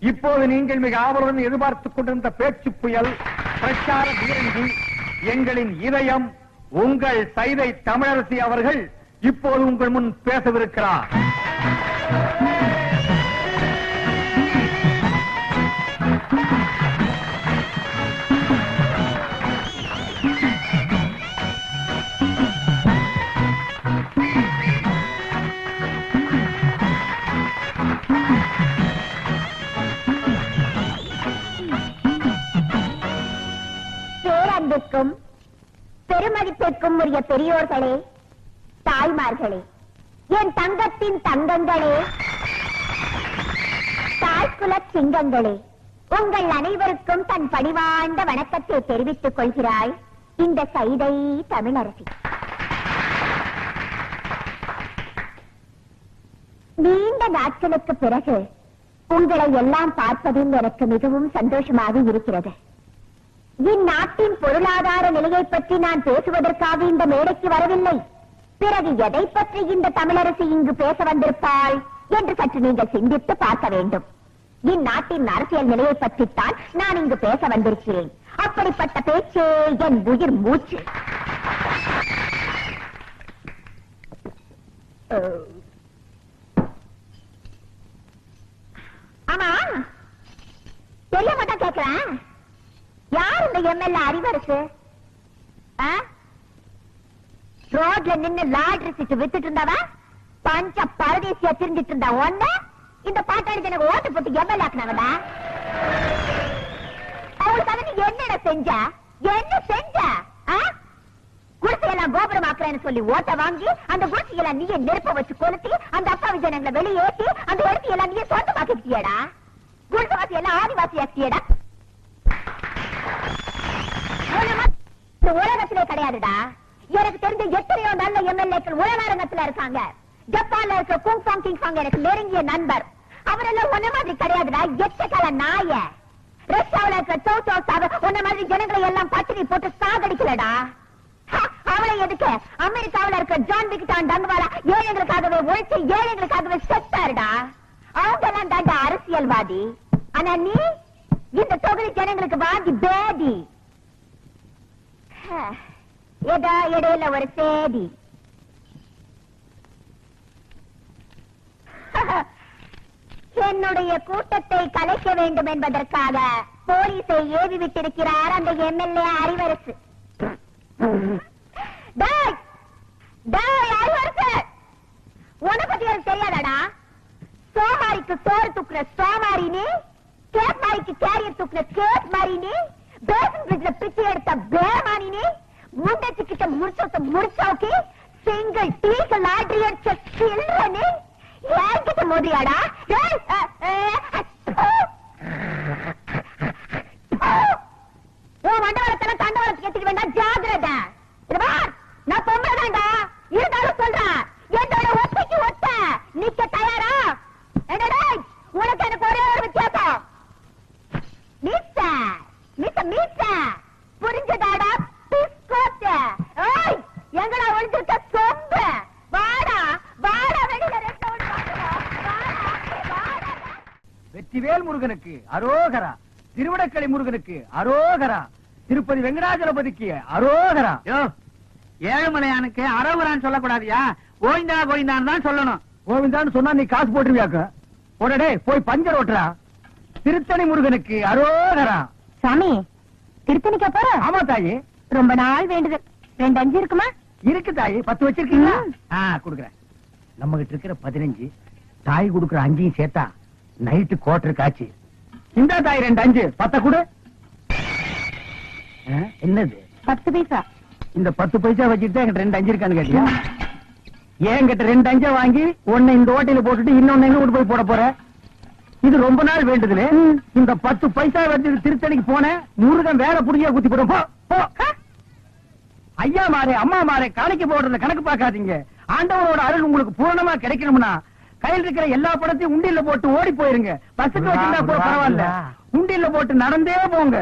இப்போது நீங்கள் மிக ஆவலுடன் எதிர்பார்த்துக் கொண்டிருந்த பேச்சு புயல் பிரச்சார வீரங்கி எங்களின் இதயம் உங்கள் சைதை தமிழரசி அவர்கள் இப்போது உங்கள் முன் பேசவிருக்கிறார். பேரன்புக்கும் பெருமதிப்பிற்கும் உரிய பெரியோர்களே, தாய்மார்களே, என் தங்கத்தின் தங்கங்களே, தாய்க்குல சிங்கங்களே, உங்கள் அனைவருக்கும் தன் பணிவாழ்ந்த வணக்கத்தை தெரிவித்துக் கொள்கிறாய் இந்த சைதை தமிழரசி. நீண்ட நாட்களுக்கு பிறகு உங்களை எல்லாம் பார்ப்பதில் எனக்கு மிகவும் சந்தோஷமாக இருக்கிறது. இந்நாட்டின் பொருளாதார நிலையை பற்றி நான் பேசுவதற்காக இந்த மேடைக்கு வரவில்லை. பிறகு எதை பற்றி இந்த தமிழரசி இங்கு பேச வந்திருப்பாள் என்று சற்று நீங்கள் சிந்தித்து பார்க்க வேண்டும். இந்நாட்டின் அரசியல் நிலையை பற்றித்தான் நான் இங்கு பேச வந்திருக்கிறேன். அப்படிப்பட்ட பேச்சே என் உயிர் மூச்சு. ஆமா, தெரிய மாட்டா கேட்கிறேன், யார் இந்த எம்எல்ஏ அறிவரசு? ரோட்ல நின்னு லாட்ரி சீட்டு வித்துட்டு இருந்தாவா பஞ்ச பரதேசியா திரிஞ்சிட்டு இருந்தா ஒண்ணு இந்த பாட்டாளி எனக்கு ஓட்டு போட்டு எம்எல்ஏ ஆக்குனாங்கடா. அவளுக்காக நீ என்னடா செஞ்ச? என்ன செஞ்ச? குடிசையெல்லாம் கோபுரம் ஆக்குறேன்னு சொல்லி ஓட்ட வாங்கி அந்த குடிசையெல்லாம் நீயே நெருப்ப வச்சு கொளுத்தி அந்த அப்பாவி ஜனங்களை வெளியேற்றி அந்த இடத்தை எல்லாம் நீயே சொந்தமாக்கிட்டியடா. குடிசைவாசி எல்லாம் ஆதிவாசி ஆக்கியடா. உலகத்திலே கிடையாதுடா. எனக்கு தெரிஞ்ச எத்தனையோ நல்ல எம்எல்ஏக்கள் உலகத்துல இருக்காங்க. ஜப்பான்ல இருக்க குங் ஃபாங் கிங் ஃபாங் எனக்கு நெருங்கிய நண்பர். அவரெல்லாம் ஒன்ன மாதிரி கிடையாதுடா, எச்சக்கால நாய. ரஷ்யாவில இருக்க சௌ சௌ சாவ ஒன்ன மாதிரி ஜனங்களை எல்லாம் பட்டினி போட்டு சாகடிக்கலடா. அவளை எதுக்கு அமெரிக்காவில இருக்க ஜான் விக்டான் டங்குவாலா ஏழைகளுக்காகவே உழைச்சு ஏழைகளுக்காகவே செத்தாருடா. அவங்க எல்லாம் தாண்டா அரசியல்வாதி. ஆனா நீ இந்த தொகுதி ஜனங்களுக்கு வாங்கி பேதி. ஏதா இடையில ஒரு சேதி. என்னுடைய கூட்டத்தை கலைக்க வேண்டும் என்பதற்காக போலீஸை ஏவி விட்டிருக்கிறார் அந்த எம்எல்ஏ அறிவரசு. அறிவரசு, உன பத்தி எனக்கு தெரியாதடா. சோமாரிக்கு சோறு தூக்குற சோமாரினி, கேப் மாரிக்கு கேரியர் தூக்குற கேப் மாரினி, பேசன் பிரிட்ஜ்ல பிச்சை எடுத்த பேமானினி, முண்டச்சு கிட்ட முடிச்சோக்கி சிங்கிள் டீக்கு லாட்ரி அடிச்ச சில்றனி ஏங்கிட்ட மோதியாடா. மண்டவளத்தெல்லாம் தண்டவளத்துக்கு எடுத்துக்க வேண்டாம், ஜாகிரத. நான் பொம்பளைதான்டா, இருந்தாலும் சொல்றேன் என்னோட ஒத்தைக்கு ஒத்த நிக்க தயாரா? என்னடா உனக்கு எனக்கு ஒரே ஒரு வித்தியாசம், புரிஞ்சதாடா? எங்கடா ஒழிஞ்சிருக்க சொம்பு? வாடா வாடா, வெளியில வெற்றிவேல் முருகனுக்கு அரோகரா, திருவிடக்கலை முருகனுக்கு அரோகரா, திருப்பதி வெங்கடாஜலபதிக்கு அரோகரா. ஏழுமலையானுக்கு அரோகரான்னு சொல்லக்கூடாதியா, கோவிந்தா கோவிந்தான்னு தான் சொல்லணும். கோவிந்தான்னு சொன்னா நீ காசு போட்டுருவியாக்க. உடனே போய் பஞ்சர் ஓட்டுறா. திருத்தணி முருகனுக்கு அரோகரா. சாமி, திருத்தணிக்கா போற? ஆமா தாயி, ரொம்ப நாள் வேண்டுதல். 2 5 இருக்குமா? இருக்கு தாயி. 10 வச்சிருக்கீங்களா? குடுக்குறேன். நம்ம கிட்ட இருக்கிற 15, தாய் குடுக்குற 5 சேர்த்தா நைட்டு கோட்டருக்கு ஆச்சு. இந்த தாய் 2 5 10 கொடு. என்னது 10 பைசா? இந்த 10 பைசா வச்சுட்டு என்கிட்ட 2 5 இருக்கான்னு கேட்டியா? என்கிட்ட 2 5 வாங்கி ஒன்னு இந்த ஓட்டையில போட்டுட்டு இன்னொன்னு எங்க போய் போட போற? இது ரொம்ப நாள் வேண்டுதல். இந்த 10 பைசா வச்சு திருத்தணிக்கு போன முருகன் வேலை புடிஞ்சா குத்தி போடும். ஐயா மாறே அம்மா மாறே காணிக்க போடுறத கணக்கு பார்க்காதீங்க. ஆண்டவரோட அருள் உங்களுக்கு பூரணமா கிடைக்கணும்னா கையில் இருக்கிற எல்லா படத்தையும் உண்டியல்ல போட்டு ஓடி போயிருங்க. பஸ்ஸுக்கு வச்சிருந்தா கூட பரவாயில்ல, உண்டியல்ல போட்டு நடந்தே போங்க.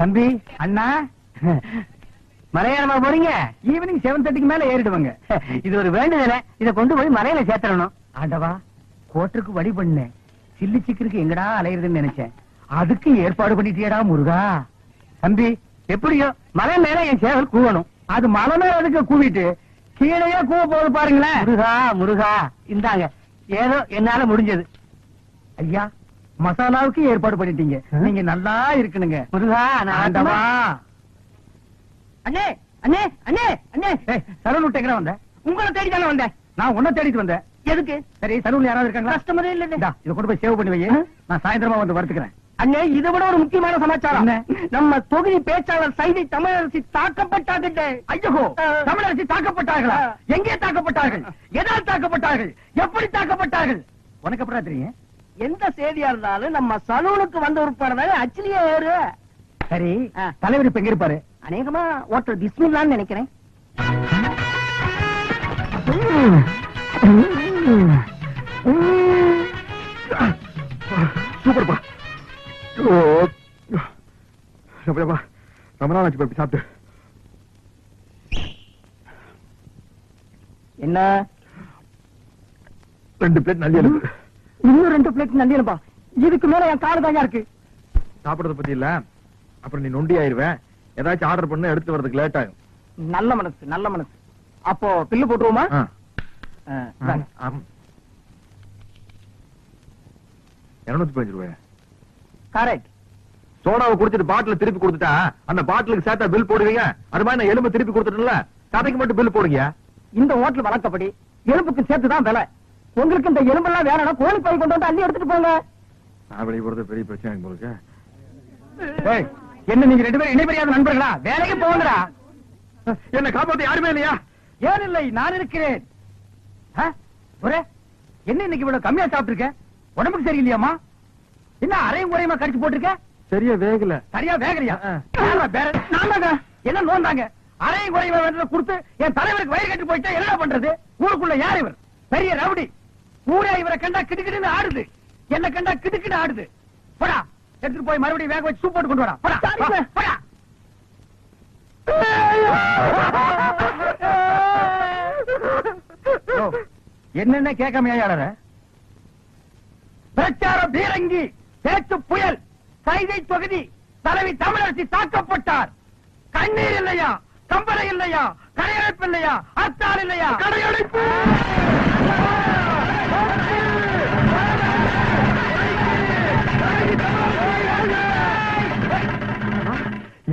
தம்பி, அண்ணா, மலையாளமா போறீங்க? ஈவினிங் 7:30க்கு மேல ஏறிடுவாங்க. இது ஒரு வேண்டுதல, இத கொண்டு போய் மலையில சேர்த்தரணும். ஆண்டவா, கோட்டருக்கு வழி பண்ண சில்லி சிக்கருக்கு எங்கடா அலையுறதுன்னு நினைச்சேன். அதுக்கு ஏற்பாடு பண்ணிட்டியடா முருகா. தம்பி, எப்படியோ மலை மேல என் சேவல் கூவணும். அது மலை மேல அதுக்கு கூவிட்டு கீழேயே கூவ போகுது பாருங்களேன். முருகா முருகா, இந்தாங்க ஏதோ என்னால முடிஞ்சது. ஐயா, மசாலாவுக்கு ஏற்பாடு பண்ணிட்டீங்க. நீங்க நல்லா இருக்கணுங்க. முருகா, ஆண்டவா. அண்ணே அண்ணே அண்ணே அண்ணே, சலூன் விட்டு எங்க வந்த? உங்களை தேடி தானே வந்தேன். நான் உன்னை தேடிட்டு வந்தேன். எதுக்கு? சரி, சலூன்ல யாராவது இருக்காங்களா? கஸ்டமரே இல்ல. இதை கொண்டு போய் சேவ் பண்ணி வை. நான் சாயந்தரமா வந்து வறுத்துக்கிறேன். அண்ணே, இதை விட ஒரு முக்கியமான சமாச்சாரம். நம்ம தொகுதி பேச்சாளர் சைதை தமிழரசி தாக்கப்பட்டார்கள். ஐயோ, தமிழரசி தாக்கப்பட்டார்களா? எங்கே தாக்கப்பட்டார்கள்? எதால் தாக்கப்பட்டார்கள்? எப்படி தாக்கப்பட்டார்கள்? உனக்கு அப்புறம் தெரியும். எந்த செய்தியா இருந்தாலும் நம்ம சலூனுக்கு வந்த உறுப்பானதால அச்சிலேயே ஏறு. சரி, தலைவர் இப்ப எங்க இருப்பாரு? அநேகமா ஓட்டர் பிஸ்மில்லான்னு நினைக்கிறேன். சூப்பர்ப்பா. ரொம்ப நாள் ஆச்சு போய் சாப்பிட்டு. என்ன? 2 பிளேட் நல்லி எலும்பு. இன்னும் 2 பிளேட் நந்தியலப்பா. இதுக்கு மேல என் காடு தாங்க இருக்கு. சாப்பிடறத பத்தி இல்ல, அப்புறம் நீ நொண்டி ஆயிருவேன். ஏதாச்சும் ஆர்டர் பண்ண எடுத்து வரதுக்கு லேட் ஆகும். நல்ல மனசு, நல்ல மனசு. அப்போ பில்லு போட்டுருவோமா? 215 ரூபாய். கரெக்ட். சோடாவை குடிச்சிட்டு பாட்டில் திருப்பி கொடுத்துட்டா அந்த பாட்டிலுக்கு சேர்த்தா பில் போடுவீங்க. அது மாதிரி நான் எலும்பு திருப்பி கொடுத்துட்டேன்ல, கதைக்கு மட்டும் பில் போடுங்க. இந்த ஹோட்டல் வழக்கப்படி எலும்புக்கு சேர்த்துதான் விலை. உங்களுக்கு இந்த எலும்பெல்லாம் வேணும்னா கோழி பை கொண்டு வந்து அள்ளி எடுத்துட்டு போங்க. நான் வெளியே போறது பெரிய பிரச்சனை உங்களுக்கு. என்ன நீங்க 2 பேரும் இணைபெரியாத நண்பர்களா? வேலைக்கு போங்கடா. என்ன காப்பாத்த யாருமே இல்லையா? ஏன் இல்லை, நான் இருக்கிறேன். என்ன இன்னைக்கு இவ்வளவு கம்மியா சாப்பிட்டுருக்க? உடம்புக்கு சரியில்லையாமா? என்ன அரையும் குறையுமா கடிச்சு போட்டிருக்க? சரியா வேகல. சரியா வேகலையா? என்ன நோந்தாங்க? அரையும் குறையுமா கொடுத்து என் தலைவருக்கு வயிறு கட்டி போயிட்டா என்ன பண்றது? ஊருக்குள்ள யார் இவர்? பெரிய ரவுடி. ஊரே இவரை கண்டா கிடுக்கிடுன்னு ஆடுது. என்ன கண்டா கிடுக்கிட்டு ஆடுது. போடா, எடுத்துட்டு போய் மறுபடியும் வேக வச்சு சூப் போட்டு கொண்டு வரா. போடா போடா. என்னென்ன கேட்காமையாளர? பிரச்சார பீரங்கி, பேச்சு புயல், கைதை தொகுதி தலைவி தமிழரசி தாக்கப்பட்டார். கண்ணீர் இல்லையா? கம்பளை இல்லையா? கடையடைப்பு இல்லையா? அத்தால் இல்லையா? கடையடைப்பு.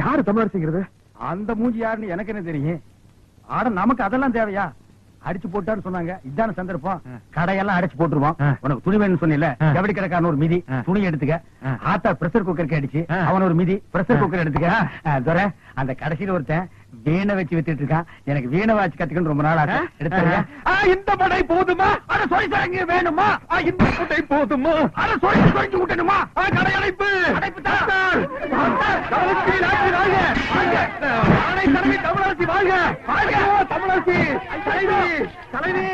யாரு தமிழரசிங்கிறது? அந்த மூஞ்சி யாருன்னு எனக்கு என்ன தெரியும்? ஆட நமக்கு அதெல்லாம் தேவையா? அடிச்சு போட்டான்னு சொன்னாங்க. இதான சந்தர்ப்பம். கடையெல்லாம் அடிச்சு போட்டுருவோம். உனக்கு துணி வேணும்னு சொன்னில, எப்படி கிடக்கான ஒரு மிதி துணி எடுத்துக்க. ஆத்தா பிரஷர் குக்கருக்கு அடிச்சு அவன் ஒரு மிதி பிரஷர் குக்கர் எடுத்துக்க. அந்த கடைசியில ஒருத்தன் வீணை வச்சு வித்துட்டு இருக்கான். எனக்கு வீணை வாச்சு கத்துக்கணும் ரொம்ப நாள் ஆச்சு. எடுத்து இந்த படை போதுமா? அட சொரிசரங்கு வேணுமா? இந்த படை போதுமா? அட சொரிஞ்சு விட்டணுமா? கடையடைப்பு தமிழரசி வாழ்க! தமிழரசி தலைவி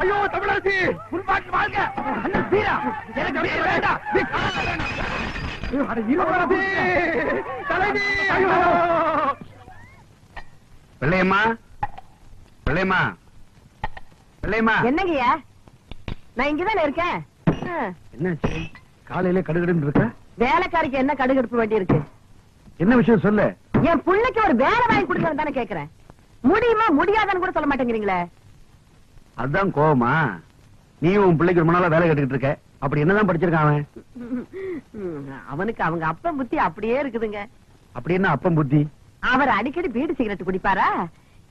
ஐயோ தமிழரசி முன்பாட்டு வாழ்க! எனக்கு வேண்டாம். தலைவி பிள்ளையம்மா, பிள்ளையம்மா, பிள்ளையம்மா. என்னங்கய்யா? நான் இங்கதானே இருக்கேன். என்னாச்சு? காலையில கடுகடுன்னு இருக்க? வேலைக்காரிக்கு என்ன கடுகெடுப்பு வேண்டி இருக்கு? என்ன விஷயம் சொல்லு. என் பிள்ளைக்கு ஒரு வேலை வாங்கி கொடுக்கணும் தானே கேக்குறேன். முடியுமா முடியாதான்னு கூட சொல்ல மாட்டேங்கிறீங்களே. அதுதான் கோவமா? நீ உன் பிள்ளைக்கு ரொம்ப நாளா வேலை கேட்டுக்கிட்டு இருக்க. அப்படி என்னதான் படிச்சிருக்கான் அவன்? அவனுக்கு அவங்க அப்பா புத்தி அப்படியே இருக்குதுங்க. அப்படி என்ன அப்பம் புத்தி? அவர் அடிக்கடி பீடி சிகரெட் குடிப்பாரா?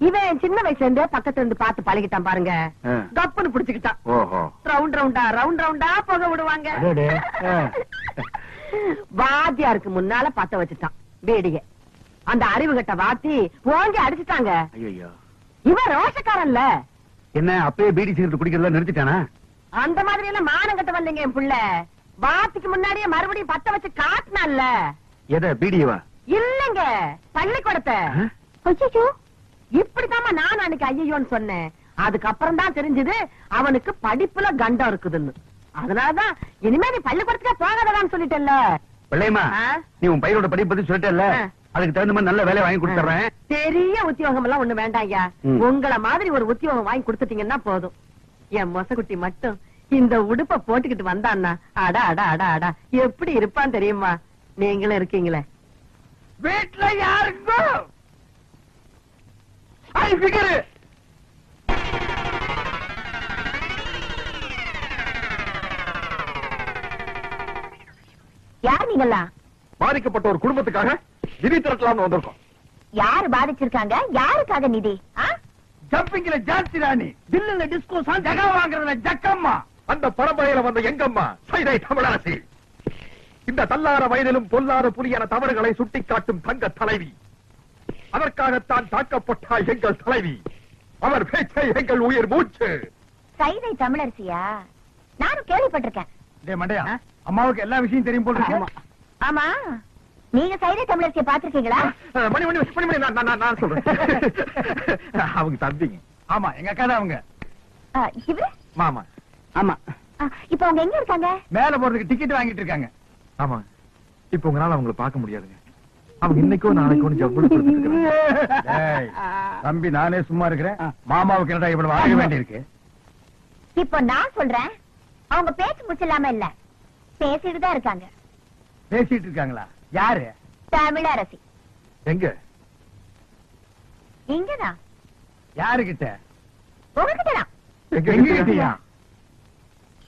இவன் சின்ன வயசுல இருந்தே பக்கத்துல இருந்து பார்த்து பழகிட்டான் பாருங்க. கப்புன்னு புடிச்சுக்கிட்டான். ஓஹோ. ரவுண்ட் ரவுண்டா போக விடுவாங்க. வாத்தியாருக்கு முன்னால பத்த வச்சுட்டான் பீடிய. அந்த அறிவு கட்ட வாத்தி ஓங்கி அடிச்சுட்டாங்க. ஐயோ, இவன் ரோஷக்காரன்ல. என்ன அப்பயே பீடி சிகரெட் குடிக்கிறதா நிறுத்திட்டானா? அந்த மாதிரி எல்லாம் மானம் கட்ட வந்தீங்க என் புள்ள. வாத்திக்கு முன்னாடியே மறுபடியும் பத்த வச்சு காட்டினான்ல. எதை? பீடியவா? இல்லங்க, பள்ளிக்கூடத்தை. ஐயோ, இப்படித்தாமா நான் அன்னைக்கு ஐயோன்னு சொன்னேன். அதுக்கப்புறம் தான் தெரிஞ்சது அவனுக்கு படிப்புல கண்டம் இருக்குதுன்னு. அதனாலதான் இனிமே நீ பள்ளிக்கூடத்துக்கே போகாததான்னு சொல்லிட்டேன்ல. வெள்ளையம்மா ஆ? நீ உன் பையனோட படிப்பு பத்தி சொல்லிட்டல ஆ. அதுக்கு தகுந்த மாதிரி நல்ல வேலை வாங்கி கொடுத்துறேன். பெரிய உத்தியோகம் எல்லாம் ஒண்ணு வேண்டாம் ஐயா. ம். உங்கள மாதிரி ஒரு உத்தியோகம் வாங்கி கொடுத்துட்டீங்கன்னா போதும். என் மொசக்குட்டி மட்டும் இந்த உடுப்ப போட்டுக்கிட்டு வந்தான்னா அடா அடா அடா அடா எப்படி இருப்பான் தெரியுமா? நீங்களும் இருக்கீங்களே. வீட்டுல யாருங்கோ ஐ ஃபிகர் யார் நீங்களா? பாதிக்கப்பட்ட ஒரு குடும்பத்துக்காக நிதி திரட்டலாம்னு வந்திருக்கோம். யாரு பாதிச்சிருக்காங்க? யாருக்காக நிதி? ஜம்பிங்ல ஜாஸ்தி ராணி, தில்லுல டிஸ்கோ சாங், ஜகா வாங்குறதுல ஜக்கம்மா. அந்த பரம்பரையில வந்த எங்கம்மா சைதை தமிழரசி. இந்த தள்ளார வயதிலும் பொல்லாத புலியான தவறுகளை சுட்டிக்காட்டும் தங்க தலைவி. அதற்காகத்தான் தாக்கப்பட்டார் எங்கள் தலைவி. அவர் பேச்சை எங்கள் உயிர் மூச்சு. சைதை தமிழரசியா? நானும் கேள்விப்பட்டிருக்கேன். டேய் மண்டையா, அம்மாவுக்கு எல்லா விஷயம் தெரியும் போல இருக்கு. ஆமா, நீங்க சைதை தமிழரசியை பாத்திருக்கீங்களா? மணி மணி மணி மணி நான் சொல்றேன். அவங்க தம்பிங்க. ஆமா, எங்க அக்கா தான் அவங்க. இவரு? மாமா. ஆமா, இப்ப அவங்க எங்க இருக்காங்க? மேல போறதுக்கு டிக்கெட் வாங்கிட்டு இருக்காங்க. ஆமா, இப்ப உங்களால அவங்களை பார்க்க முடியாதுங்க. அவங்க இன்னைக்கோ நாளைக்கோ ஜவ்வளவு கொடுத்துட்டு இருக்காங்க. டேய், தம்பி நானே சும்மா இருக்கிறேன். மாமாவுக்கு என்னடா இவ்வளவு ஆக வேண்டி இருக்கு? இப்ப நான் சொல்றேன், அவங்க பேச்சு முடிச்சில்லாம இல்ல, பேசிட்டு தான் இருக்காங்க. பேசிட்டு இருக்காங்களா? யாரு? தமிழரசி. எங்க? இங்கதான். யாருகிட்ட? உங்ககிட்டதான். எங்க கிட்டயா?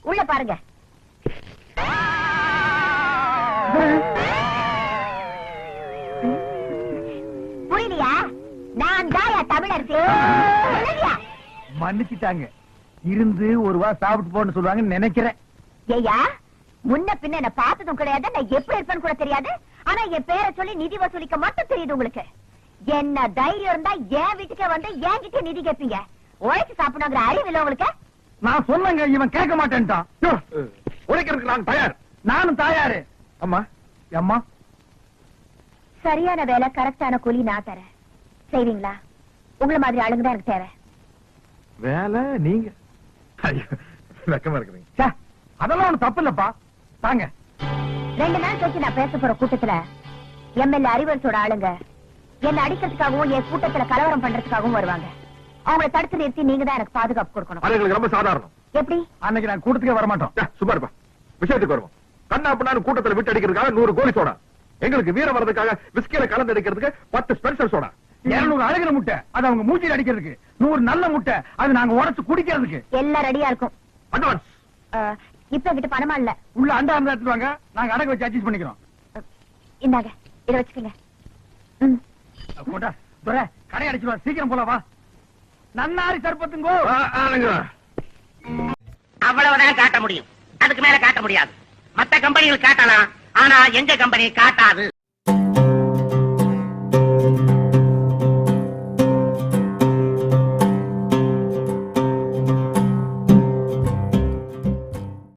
உள்ள பாருங்க. புரியலையா? நான் தாயா தமிழரசி. புரியலையா? மன்னிச்சுட்டாங்க. இருந்து ஒரு வா சாப்பிட்டு போன்னு சொல்லுவாங்கன்னு நினைக்கிறேன். ஏய்யா, முன்ன பின்ன என்ன பார்த்ததும் கிடையாது, நான் எப்படி இருப்பேன்னு கூட தெரியாது. ஆனா என் பேரை சொல்லி நிதி வசூலிக்க மட்டும் தெரியுது உங்களுக்கு. என்ன தைரியம் இருந்தா என் வீட்டுக்கே வந்து என்கிட்ட நிதி கேட்பீங்க. உழைச்சு சாப்பிடணுங்கிற அறிவு இல்ல உங்களுக்கு? நான் சொன்னங்க, இவன் கேட்க மாட்டேன்ட்டான். உழைக்கிறதுக்கு நான் தயார். நானும் தயாரு. அம்மா, அம்மா, சரியான வேலை, கரெக்டான கூலி நான் தரேன். செய்வீங்களா? உங்களை மாதிரி ஆளுங்க தான் எனக்கு தேவை. வேலை நீங்க. ஐயோ, வெக்கமா இருக்குதுங்க. ச்சே, அதெல்லாம் ஒண்ணு தப்பு இல்லப்பா. தாங்க. 2 நாள் கழிச்சு நான் பேச போற கூட்டத்துல எம்எல்ஏ அறிவரசோட ஆளுங்க என்ன அடிக்கிறதுக்காகவும் என் கூட்டத்துல கலவரம் பண்றதுக்காகவும் வருவாங்க. அவங்களை தடுத்து நிறுத்தி நீங்க தான் எனக்கு பாதுகாப்பு கொடுக்கணும். அது எங்களுக்கு ரொம்ப சாதாரணம். எப்படி? அன்னைக்கு நான் கூட்டத்துக்கே வர மாட்டோம். சும்மா இருப்பா. விஷயத்துக்கு வருவோம். கண்ணா பண்ணான்னு கூட்டத்துல விட்டு அடிக்கிறதுக்காக 100 கோழி சோடா. எங்களுக்கு வீரம் வர்றதுக்காக விஸ்கில கலந்து அடிக்கிறதுக்கு 10 ஸ்பெஷல் சோடா. 200 அழகிற முட்டை, அது அவங்க மூச்சில் அடிக்கிறதுக்கு. 100 நல்ல முட்டை, அது நாங்க உடைச்சு குடிக்கிறதுக்கு. எல்லாம் ரெடியா இருக்கும். அட்வான்ஸ். இப்ப என்கிட்ட பணமா இல்ல. உள்ள அண்டா இருந்தா எடுத்துட்டு வாங்க, நாங்க அடகு வச்சு அட்ஜஸ்ட் பண்ணிக்கிறோம். இந்தாங்க, இத வச்சுக்கங்க. ம். போட்டா துரை, கடை அடிச்சுவா, சீக்கிரம் போல வா. நன்னாரி சர்பத்துங்கோ. அவ்வளவுதான் காட்ட முடியும். அதுக்கு மேல காட்ட முடியாது. மத்த கம்பெனிகள் காட்டலாம், ஆனா எங்க கம்பெனி காட்டாது.